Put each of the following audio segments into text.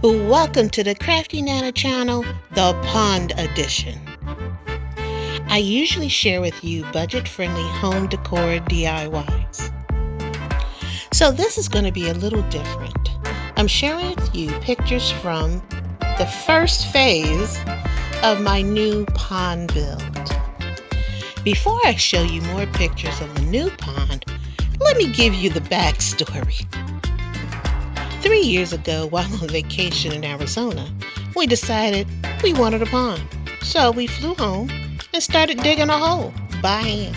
Welcome to the Crafty Nana channel, the Pond Edition. I usually share with you budget-friendly home decor DIYs. So this is going to be a little different. I'm sharing with you pictures from the first phase of my new pond build. Before I show you more pictures of the new pond, let me give you the backstory. 3 years ago, while on vacation in Arizona, we decided we wanted a pond. So we flew home and started digging a hole by hand.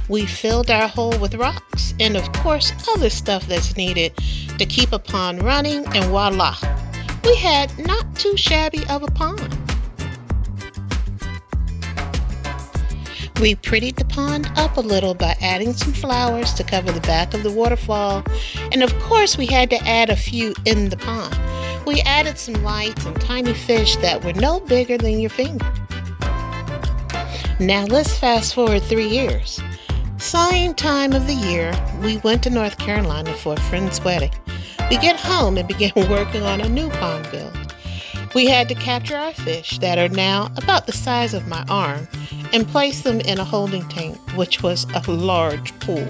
We filled our hole with rocks and, of course, other stuff that's needed to keep a pond running, and voila, we had not too shabby of a pond. We prettied the pond up a little by adding some flowers to cover the back of the waterfall, and of course we had to add a few in the pond. We added some lights and tiny fish that were no bigger than your finger. Now let's fast forward 3 years. Same time of the year, we went to North Carolina for a friend's wedding. We get home and began working on a new pond build. We had to capture our fish that are now about the size of my arm and place them in a holding tank, which was a large pool.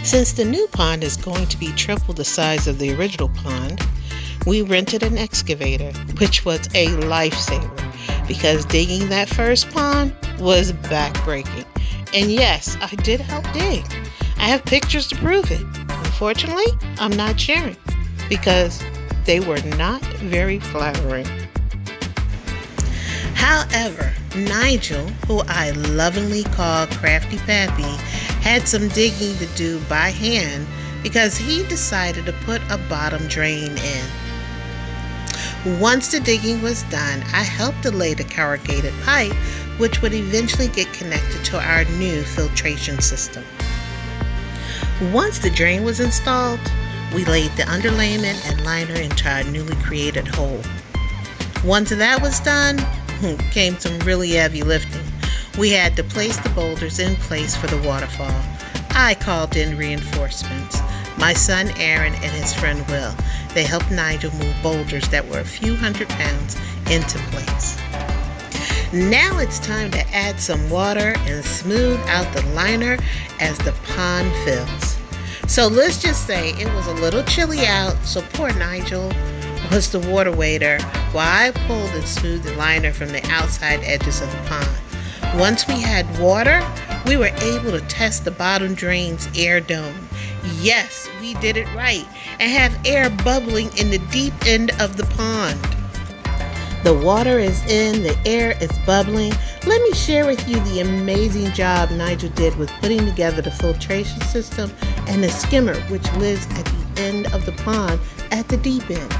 Since the new pond is going to be triple the size of the original pond, we rented an excavator, which was a lifesaver because digging that first pond was backbreaking. And yes, I did help dig. I have pictures to prove it. Unfortunately, I'm not sharing because they were not very flattering. However, Nigel, who I lovingly call Crafty Pappy, had some digging to do by hand because he decided to put a bottom drain in. Once the digging was done, I helped to lay the corrugated pipe, which would eventually get connected to our new filtration system. Once the drain was installed, we laid the underlayment and liner into our newly created hole. Once that was done, came some really heavy lifting. We had to place the boulders in place for the waterfall. I called in reinforcements. My son Aaron and his friend Will. They helped Nigel move boulders that were a few hundred pounds into place. Now it's time to add some water and smooth out the liner as the pond fills. So let's just say it was a little chilly out, so poor Nigel was the water waiter while I pulled and smoothed the liner from the outside edges of the pond. Once we had water, we were able to test the bottom drain's air dome. Yes, we did it right and have air bubbling in the deep end of the pond. The water is in, the air is bubbling. Let me share with you the amazing job Nigel did with putting together the filtration system and the skimmer, which lives at the end of the pond at the deep end.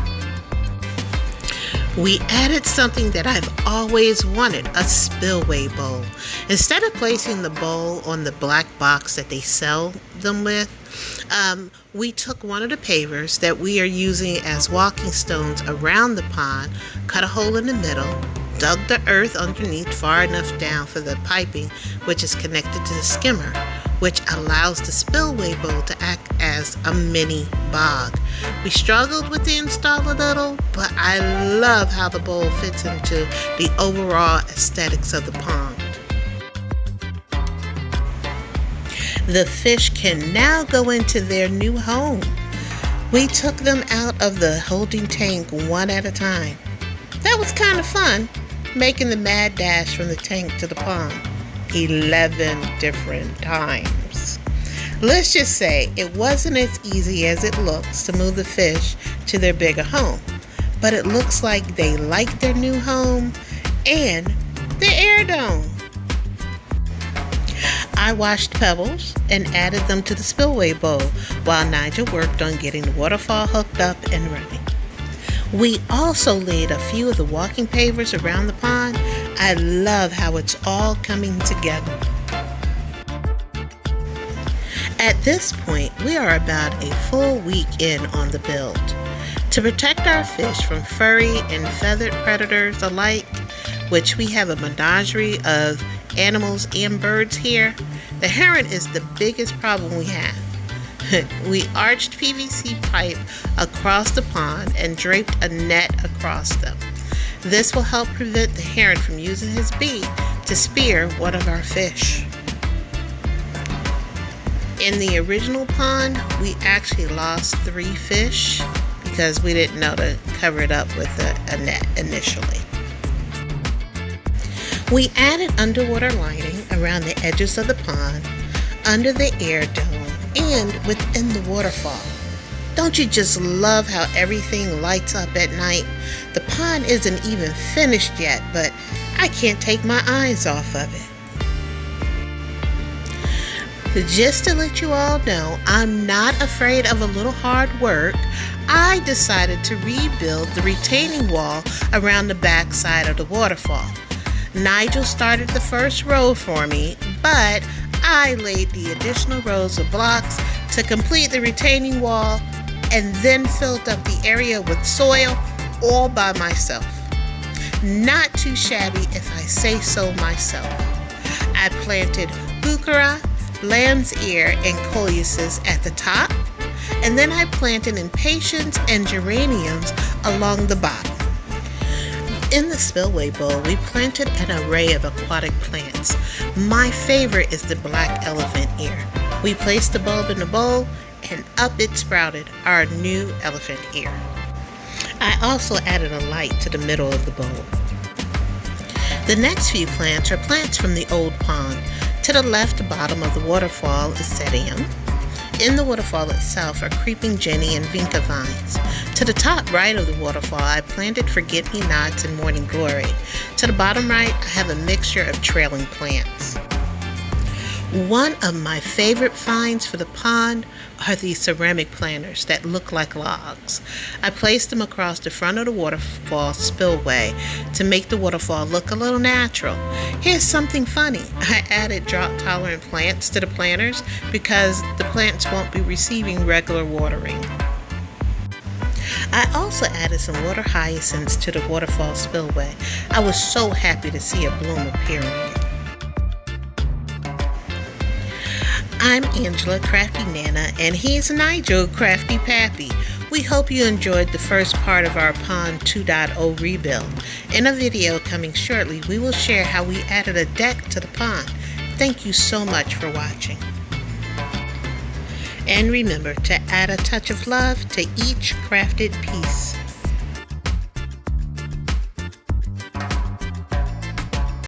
We added something that I've always wanted, a spillway bowl. Instead of placing the bowl on the black box that they sell them with, we took one of the pavers that we are using as walking stones around the pond, cut a hole in the middle, dug the earth underneath far enough down for the piping, which is connected to the skimmer, which allows the spillway bowl to act as a mini bog. We struggled with the install a little, but I love how the bowl fits into the overall aesthetics of the pond. The fish can now go into their new home. We took them out of the holding tank one at a time. That was kind of fun, making the mad dash from the tank to the pond 11 different times. Let's just say it wasn't as easy as it looks to move the fish to their bigger home, but it looks like they like their new home and the air dome. I washed pebbles and added them to the spillway bowl while Nigel worked on getting the waterfall hooked up and running. We also laid a few of the walking pavers around the pond. I love how it's all coming together. At this point, we are about a full week in on the build. To protect our fish from furry and feathered predators alike, which we have a menagerie of animals and birds here, the heron is the biggest problem we have. We arched PVC pipe across the pond and draped a net across them. This will help prevent the heron from using his beak to spear one of our fish. In the original pond, we actually lost 3 fish because we didn't know to cover it up with a net initially. We added underwater lighting around the edges of the pond, under the air dome, and within the waterfall. Don't you just love how everything lights up at night? The pond isn't even finished yet, but I can't take my eyes off of it. Just to let you all know, I'm not afraid of a little hard work. I decided to rebuild the retaining wall around the back side of the waterfall. Nigel started the first row for me, but I laid the additional rows of blocks to complete the retaining wall and then filled up the area with soil all by myself. Not too shabby if I say so myself. I planted heuchera, lamb's ear, and coleuses at the top, and then I planted impatiens and geraniums along the bottom. In the spillway bowl, we planted an array of aquatic plants. My favorite is the black elephant ear. We placed the bulb in the bowl, and up it sprouted, our new elephant ear. I also added a light to the middle of the bowl. The next few plants are plants from the old pond. To the left bottom of the waterfall is sedum. In the waterfall itself are creeping jenny and vinca vines. To the top right of the waterfall, I planted forget-me-nots and morning glory. To the bottom right, I have a mixture of trailing plants. One of my favorite finds for the pond are these ceramic planters that look like logs. I placed them across the front of the waterfall spillway to make the waterfall look a little natural. Here's something funny. I added drought-tolerant plants to the planters because the plants won't be receiving regular watering. I also added some water hyacinths to the waterfall spillway. I was so happy to see a bloom appear on it. I'm Angela, Crafty Nana, and he's Nigel, Crafty Pappy. We hope you enjoyed the first part of our Pond 2.0 rebuild. In a video coming shortly, we will share how we added a deck to the pond. Thank you so much for watching. And remember to add a touch of love to each crafted piece.